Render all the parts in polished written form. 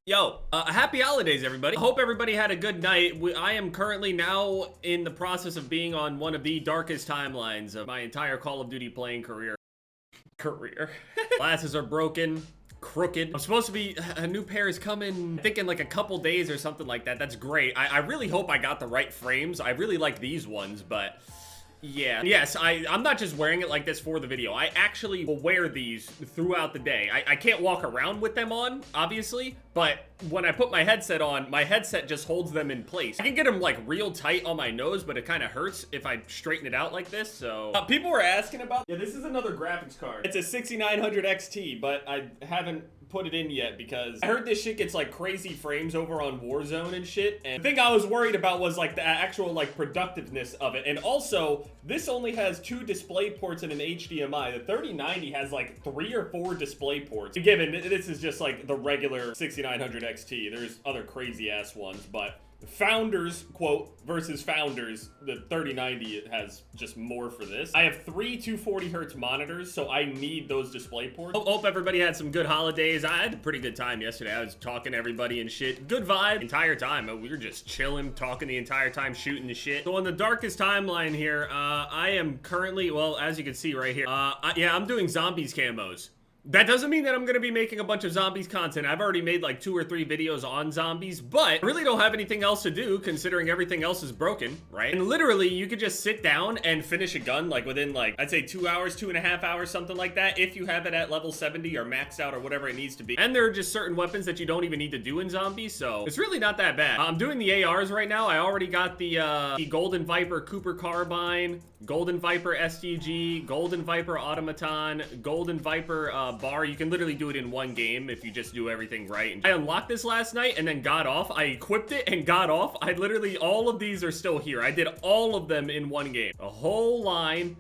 Yo, happy holidays, everybody. I hope everybody had a good night. I am currently now in the process of being on one of the darkest timelines of my entire Call of Duty playing career. Glasses are broken, crooked. I'm supposed to be, a new pair is coming, I think in like a couple days or something like that. That's great. I really hope I got the right frames. I really like these ones, but yeah. Yes, I'm not just wearing it like this for the video. I actually will wear these throughout the day. I can't walk around with them on, obviously, but when I put my headset on, my headset just holds them in place. I can get them like real tight on my nose, but it kind of hurts if I straighten it out like this, so. People were asking about, yeah, this is another graphics card. It's a 6900 XT, but I haven't put it in yet because I heard this shit gets like crazy frames over on Warzone and shit, and the thing I was worried about was like the actual like productiveness of it. And also, this only has 2 display ports and an HDMI. The 3090 has like 3 or 4 display ports. Given this is just like the regular 6900 XT. There's other crazy ass ones, but Founders, quote, versus Founders, the 3090 has just more for this. I have 3 240 hertz monitors, so I need those display ports. Hope everybody had some good holidays. I had a pretty good time yesterday. I was talking to everybody and shit. Good vibe entire time. We were just chilling, talking the entire time, shooting the shit. So on the darkest timeline here, I am currently, well, as you can see right here, yeah, I'm doing zombies camos. That doesn't mean that I'm gonna be making a bunch of zombies content. I've already made like 2 or 3 videos on zombies, but I really don't have anything else to do considering everything else is broken, right? And literally, you could just sit down and finish a gun like within like, I'd say 2 hours, 2.5 hours, something like that, if you have it at level 70 or maxed out or whatever it needs to be. And there are just certain weapons that you don't even need to do in zombies, so it's really not that bad. I'm doing the ARs right now. I already got the Golden Viper Cooper Carbine, Golden Viper STG, Golden Viper Automaton, Golden Viper bar. You can literally do it in one game if you just do everything right. I unlocked this last night and then got off. I equipped it and got off. I literally, all of these are still here. I did all of them in one game. A whole line.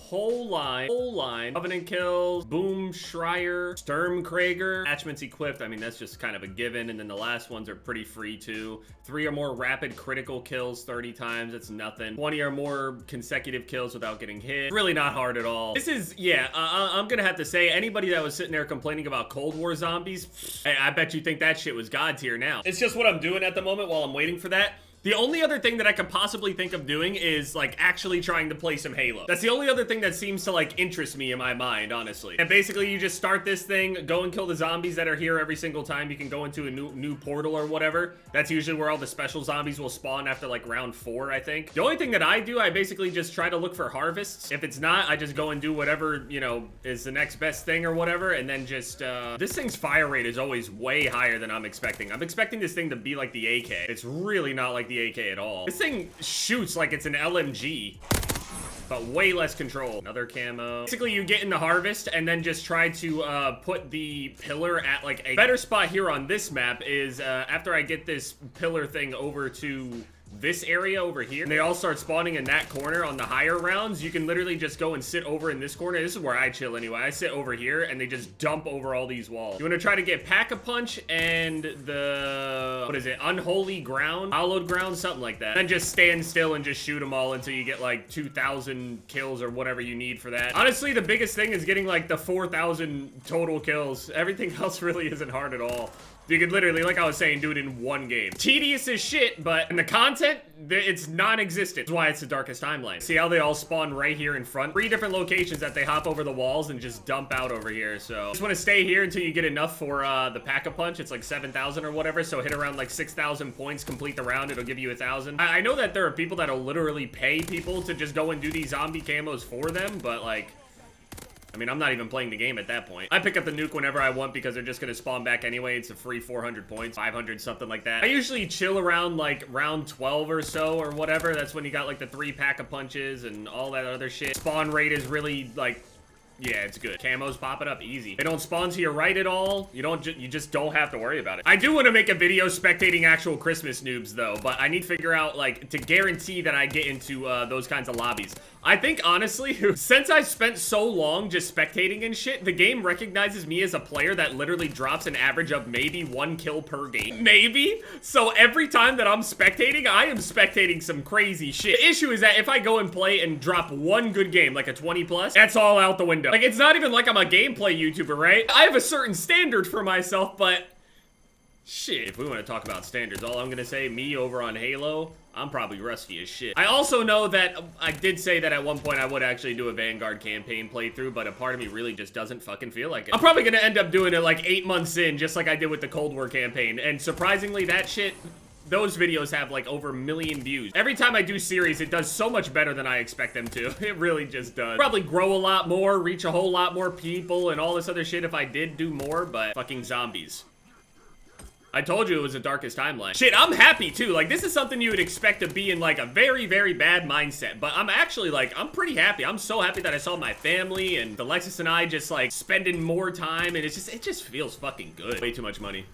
Covenant kills, Boom Schreier, Sturmkrager, attachments equipped. I mean, that's just kind of a given. And then the last ones are pretty free too. 3 or more rapid critical kills 30 times. That's nothing. 20 or more consecutive kills without getting hit. Really not hard at all. This is, yeah, I'm gonna have to say, anybody that was sitting there complaining about Cold War zombies, I bet you think that shit was God tier now. It's just what I'm doing at the moment while I'm waiting for that. The only other thing that I could possibly think of doing is like actually trying to play some Halo. That's the only other thing that seems to like interest me in my mind, honestly. And basically you just start this thing, go and kill the zombies that are here every single time. You can go into a new portal or whatever. That's usually where all the special zombies will spawn after like round 4, I think. The only thing that I do, I basically just try to look for harvests. If it's not, I just go and do whatever, you know, is the next best thing or whatever. And then just, this thing's fire rate is always way higher than I'm expecting. I'm expecting this thing to be like the AK. It's really not like the AK at all. This thing shoots like it's an LMG, but way less control. Another camo. Basically, you get in the harvest and then just try to put the pillar at like a better spot here on this map is after I get this pillar thing over to this area over here, and they all start spawning in that corner on the higher rounds, you can literally just go and sit over in this corner. This is where I chill anyway. I sit over here and they just dump over all these walls. You want to try to get Pack-a-Punch and the, what is it, Unholy Ground, Hallowed Ground, something like that. Then just stand still and just shoot them all until you get like 2,000 kills or whatever you need for that. Honestly, the biggest thing is getting like the 4,000 total kills. Everything else really isn't hard at all. You could literally, like I was saying, do it in one game. Tedious as shit, but in the content, it's non-existent. That's why it's the darkest timeline. See how they all spawn right here in front? 3 different locations that they hop over the walls and just dump out over here. So just want to stay here until you get enough for the Pack-a-Punch. It's like 7,000 or whatever. So hit around like 6,000 points, complete the round. It'll give you 1,000. I know that there are people that'll literally pay people to just go and do these zombie camos for them, but like, I mean, I'm not even playing the game at that point. I pick up the nuke whenever I want because they're just gonna spawn back anyway. It's a free 400 points, 500, something like that. I usually chill around like round 12 or so or whatever. That's when you got like the 3 Pack-a-Punches and all that other shit. Spawn rate is really like, yeah, it's good. Camos pop it up easy. They don't spawn to your right at all. You just don't have to worry about it. I do want to make a video spectating actual Christmas noobs though, but I need to figure out like to guarantee that I get into those kinds of lobbies. I think honestly, since I spent so long just spectating and shit, the game recognizes me as a player that literally drops an average of maybe 1 kill per game. Maybe? So every time that I'm spectating, I am spectating some crazy shit. The issue is that if I go and play and drop 1 good game, like a 20 plus, that's all out the window. Like, it's not even like I'm a gameplay YouTuber, right? I have a certain standard for myself, but Shit, if we want to talk about standards, all I'm gonna say, me over on Halo, I'm probably rusty as shit. I also know that I did say that at one point I would actually do a Vanguard campaign playthrough, but a part of me really just doesn't fucking feel like it. I'm probably gonna end up doing it like 8 months in, just like I did with the Cold War campaign, and surprisingly, that shit, those videos have like over 1 million views. Every time I do series, it does so much better than I expect them to. It really just does. Probably grow a lot more, reach a whole lot more people, and all this other shit if I did do more, but fucking zombies. I told you it was the darkest timeline. Shit, I'm happy too. Like, this is something you would expect to be in like a very, very bad mindset. But I'm actually like, I'm pretty happy. I'm so happy that I saw my family and Alexis and I just like spending more time. And it just feels fucking good. Way too much money.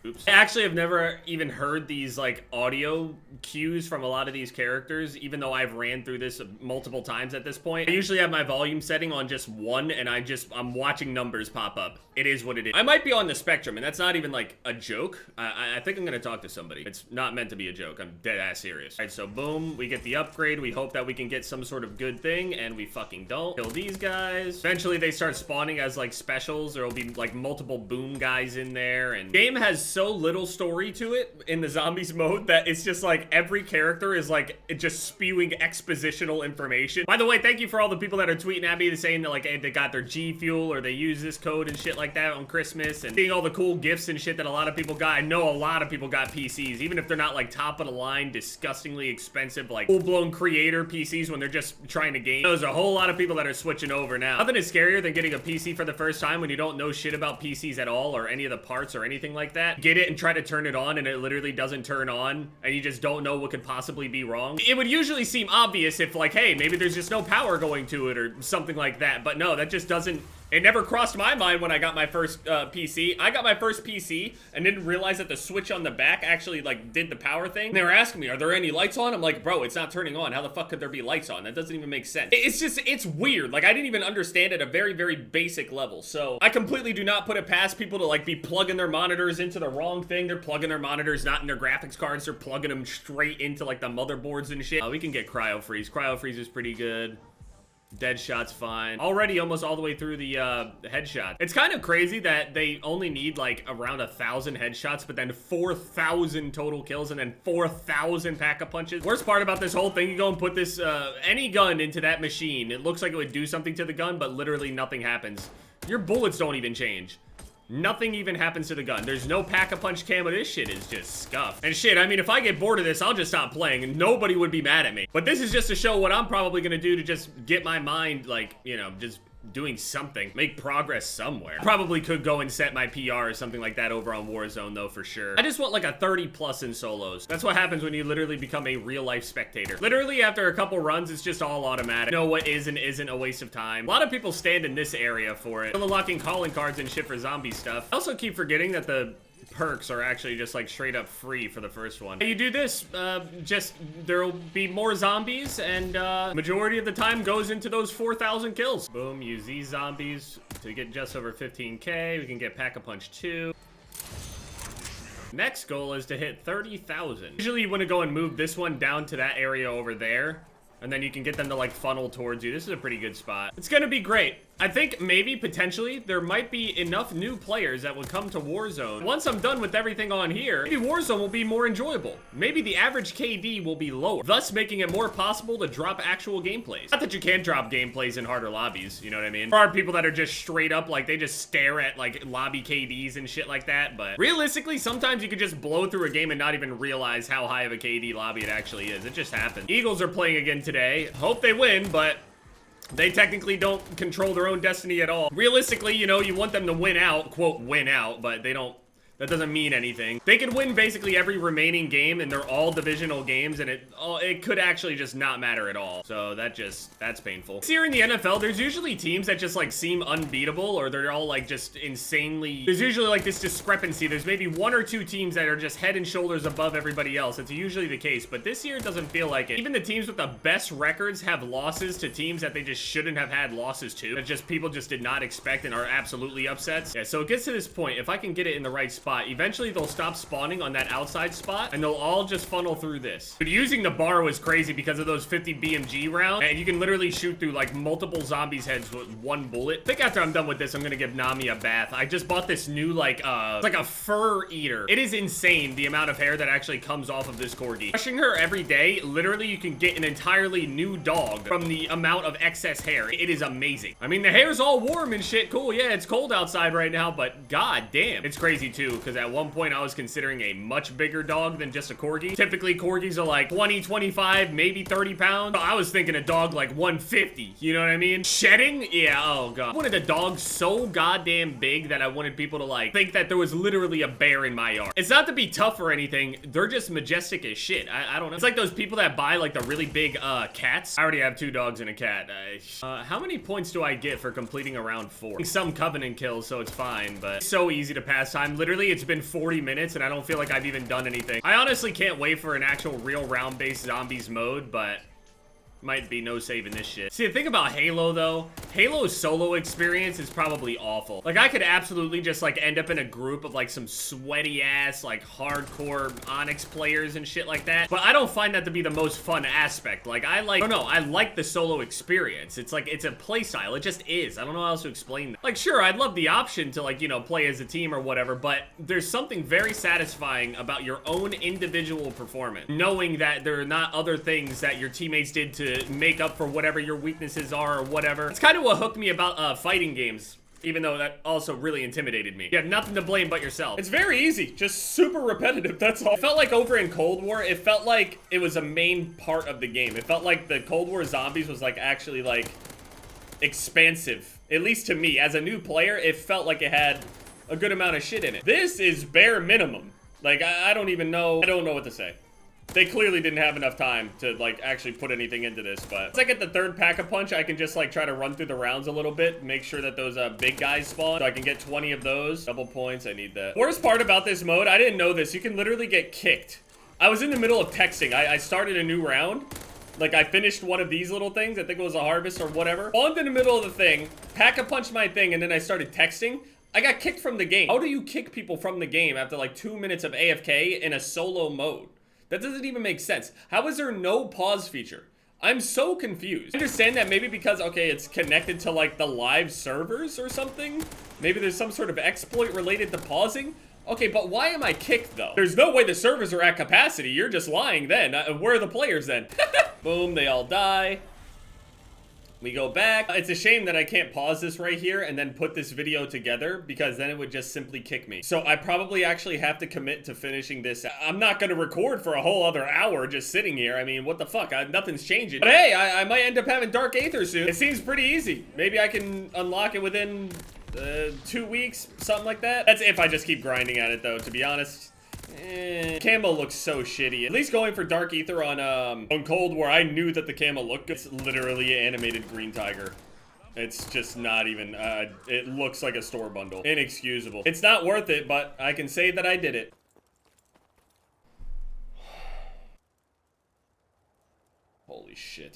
Oops. I actually have never even heard these like audio cues from a lot of these characters, even though I've ran through this multiple times at this point. I usually have my volume setting on just 1 and I'm watching numbers pop up. It is what it is. I might be on the spectrum, and that's not even like a joke. I think I'm gonna talk to somebody. It's not meant to be a joke. I'm dead ass serious. All right, so boom, we get the upgrade. We hope that we can get some sort of good thing, and we fucking don't. Kill these guys. Eventually they start spawning as like specials. There'll be like multiple boom guys in there, and the game has so little story to it in the zombies mode that it's just like every character is like just spewing expositional information. By the way, thank you for all the people that are tweeting at me saying that like, hey, they got their GFUEL or they use this code and shit like that on Christmas, and seeing all the cool gifts and shit that a lot of people got. I know a lot of people got PCs, even if they're not like top of the line, disgustingly expensive, like full-blown creator PCs when they're just trying to game. There's a whole lot of people that are switching over now. Nothing is scarier than getting a PC for the first time when you don't know shit about PCs at all or any of the parts or anything like that. Get it and try to turn it on and it literally doesn't turn on and you just don't know what could possibly be wrong. It would usually seem obvious if like, hey, maybe there's just no power going to it or something like that, but no, that just doesn't. It never crossed my mind when I got my first PC. I got my first PC and didn't realize that the switch on the back actually like did the power thing. And they were asking me, are there any lights on? I'm like, bro, it's not turning on. How the fuck could there be lights on? That doesn't even make sense. It's just, it's weird. Like I didn't even understand at a very, very basic level. So I completely do not put it past people to like be plugging their monitors into the wrong thing. They're plugging their monitors not in their graphics cards. They're plugging them straight into like the motherboards and shit. We can get cryo freeze. Cryo freeze is pretty good. Dead shot's fine. Already almost all the way through the headshot. It's kind of crazy that they only need like around 1,000 headshots, but then 4,000 total kills and then 4,000 pack-a-punches. Worst part about this whole thing, you go and put this any gun into that machine. It looks like it would do something to the gun, but literally nothing happens. Your bullets don't even change. Nothing even happens to the gun. There's no pack-a-punch camo. This shit is just scuffed. And shit, I mean, if I get bored of this, I'll just stop playing and nobody would be mad at me. But this is just to show what I'm probably gonna do to just get my mind, like, you know, just doing something. Make progress somewhere. Probably could go and set my PR or something like that over on Warzone, though, for sure. I just want like a 30+ in solos. That's what happens when you literally become a real-life spectator. Literally, after a couple runs, it's just all automatic. You know what is and isn't a waste of time. A lot of people stand in this area for it. Unlocking calling cards and shit for zombie stuff. I also keep forgetting that the perks are actually just like straight up free for the first one. You do this, there'll be more zombies and majority of the time goes into those 4,000 kills. Boom, use these zombies to get just over 15K. We can get Pack-a-Punch 2. Next goal is to hit 30,000. Usually you want to go and move this one down to that area over there, and then you can get them to like funnel towards you. This is a pretty good spot. It's gonna be great. I think maybe potentially there might be enough new players that would come to Warzone. Once I'm done with everything on here, maybe Warzone will be more enjoyable. Maybe the average KD will be lower, thus making it more possible to drop actual gameplays. Not that you can't drop gameplays in harder lobbies, you know what I mean? There are people that are just straight up, like they just stare at like lobby KDs and shit like that, but realistically, sometimes you could just blow through a game and not even realize how high of a KD lobby it actually is. It just happens. Eagles are playing again today. Hope they win, but they technically don't control their own destiny at all. Realistically, you know, you want them to win out, quote, win out, but they don't. That doesn't mean anything. They could win basically every remaining game, and they're all divisional games, and it could actually just not matter at all. So that's painful. Here in the NFL, there's usually teams that just like seem unbeatable, or they're all like just insanely. There's usually like this discrepancy. There's maybe 1 or 2 teams that are just head and shoulders above everybody else. It's usually the case, but this year it doesn't feel like it. Even the teams with the best records have losses to teams that they just shouldn't have had losses to. That just people just did not expect and are absolutely upsets. Yeah, so it gets to this point. If I can get it in the right spot, spot. Eventually, they'll stop spawning on that outside spot, and they'll all just funnel through this. But using the bar was crazy because of those 50 BMG rounds, and you can literally shoot through like multiple zombies' heads with one bullet. I think after I'm done with this, I'm gonna give Nami a bath. I just bought this new like it's like a fur eater. It is insane the amount of hair that actually comes off of this corgi. Brushing her every day, literally you can get an entirely new dog from the amount of excess hair. It is amazing. I mean, the hair's all warm and shit. Cool, yeah, it's cold outside right now, but god damn. It's crazy too, because at one point I was considering a much bigger dog than just a corgi. Typically, corgis are like 20, 25, maybe 30 pounds. I was thinking a dog like 150, you know what I mean? Shedding? Yeah, oh god. I wanted a dog so goddamn big that I wanted people to like think that there was literally a bear in my yard. It's not to be tough or anything, they're just majestic as shit. I don't know. It's like those people that buy like the really big cats. I already have 2 dogs and a cat. How many points do I get for completing a round 4? Some covenant kills, so it's fine, but it's so easy to pass time. Literally, it's been 40 minutes and I don't feel like I've even done anything. I honestly can't wait for an actual real round-based zombies mode, but might be no saving this shit. See, the thing about Halo, though, Halo's solo experience is probably awful. Like, I could absolutely just, like, end up in a group of, like, some sweaty-ass, like, hardcore Onyx players and shit like that. But I don't find that to be the most fun aspect. Like, I don't know, I like the solo experience. It's like, it's a play style. It just is. I don't know how else to explain that. Like, sure, I'd love the option to, like, you know, play as a team or whatever, but there's something very satisfying about your own individual performance. Knowing that there are not other things that your teammates did to make up for whatever your weaknesses are or whatever. It's kind of what hooked me about fighting games, even though that also really intimidated me. You have nothing to blame but yourself. It's very easy, just super repetitive, that's all. It felt like over in Cold War, it felt like it was a main part of the game. It felt like the Cold War zombies was like actually like expansive. At least to me, as a new player, it felt like it had a good amount of shit in it. This is bare minimum. Like, I don't even know, I don't know what to say. They clearly didn't have enough time to, like, actually put anything into this, but once I get the 3rd pack-a-punch, I can just, like, try to run through the rounds a little bit, make sure that those, big guys spawn, so I can get 20 of those. Double points, I need that. Worst part about this mode, I didn't know this, you can literally get kicked. I was in the middle of texting, I started a new round, like, I finished one of these little things, I think it was a harvest or whatever, spawned in the middle of the thing, pack-a-punched my thing, and then I started texting. I got kicked from the game. How do you kick people from the game after, like, 2 minutes of AFK in a solo mode? That doesn't even make sense. How is there no pause feature? I'm so confused. I understand that maybe because, okay, it's connected to like the live servers or something. Maybe there's some sort of exploit related to pausing. Okay, but why am I kicked though? There's no way the servers are at capacity. You're just lying then. Where are the players then? Boom, they all die. We go back. It's a shame that I can't pause this right here and then put this video together because then it would just simply kick me. So I probably actually have to commit to finishing this. I'm not going to record for a whole other hour just sitting here. I mean, what the fuck? Nothing's changing. But hey, I might end up having Dark Aether soon. It seems pretty easy. Maybe I can unlock it within 2 weeks, something like that. That's if I just keep grinding at it though, to be honest. Camo looks so shitty. At least going for Dark Aether on Cold War, I knew that the camo looked good. It's literally an animated green tiger. It's just not even, it looks like a store bundle. Inexcusable. It's not worth it, but I can say that I did it. Holy shit.